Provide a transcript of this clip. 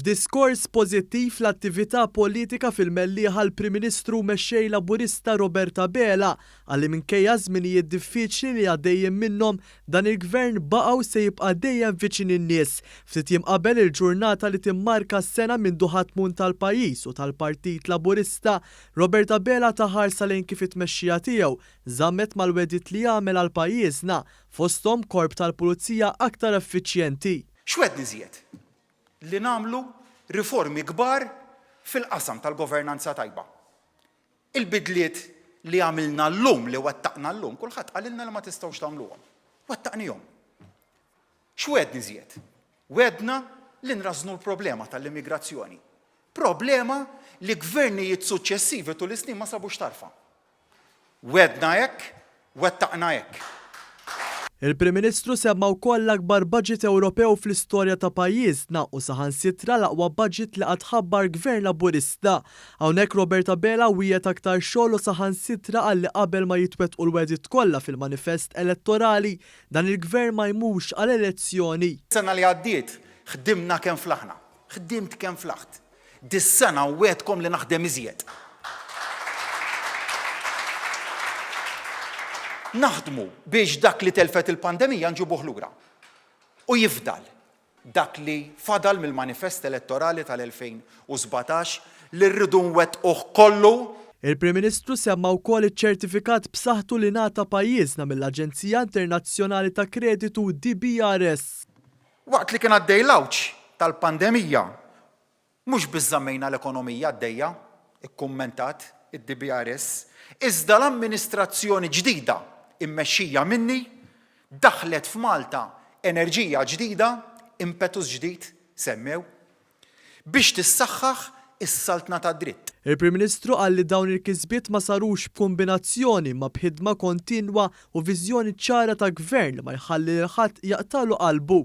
F'diskors pożittiv l-attività politika fil-mellieħa l-Prim Ministru mexxej Laburista Roberta Bela għalli minkejja żminijiet diffiċli li għaddejjem minnhom dan il-gvern baqgħu se jibqa' dejjem viċin in-nies. Ftit jiem qabel il-ġurnata li timmarka s-sena minn ħatmun tal-pajjiż u tal-Partit Laburista, Roberta Bela taħarsa lejn kif it-tmexxija tiegħu żammet mal-wedit li jagħmel għal pajjiżna fosthom korp tal-pulizija aktar effiċjenti. X'wed niżjed? Li nagħmlu riformi kbar fil-qasam tal-governanza tajba. Il-bidliet li għamilna llum li wettaqna llum, kulħadd qalilna li ma tistgħux tagħmluhom. Wettaqnihom. X'wed niżjed? Wedna li nrażnu l-problema tal-immigrazzjoni. Problema li gvernijiet suċċessivi tul is-snin ma sabux tarfa. Wedna hekk, wettaqna hekk. Il-Prim Ministru semma wkoll l-akbar budget Ewropew fl-istorja ta' pajjiżna u saħansitra l-aqwa budget li qatt ħabbar gvern Laburista. Hawnhekk Roberta Bela wiegħed aktar xogħol u saħansitra għalli qabel ma jitwettqu l-wedit kollha fil-manifest elettorali dan il-gvern ma jmux għal elezzjoni. Sena li għaddiet ħdimna kemm flaħna, ħdimt kemm flaħt. Dis-sena wedkom li naħdem iżjed. Naħdmu biex dak li telfet il-pandemija nġibuh lura. U jifdal dak li fadal mill-manifest elettorali tal-2017 li rridu nwettquh kollu. Il-Prim Ministru semma wkoll iċ-ċertifikat b'saħħtu li ngħata pajjiżna mill-Aġenzija Internazzjonali ta' Kreditu DBRS. Waqt li kien għaddej l-awġ tal-pandemija, mhux biss żammejna l-ekonomija għaddejja, ikkummentat id-DBRS, iżda l-amministrazzjoni ġdida immexxija minni daħlet f'Malta enerġija ġdida, impetus ġdid semmew biex tissaħħaħ is-saltna tad-dritt. Il-Prim Ministru qal li dawn il-kisbiet ma sarux b'kombinazzjoni ma b'ħidma kontinwa u viżjoni ċara ta' gvern li ma jħalli l ħadd jaqtalu qalbu.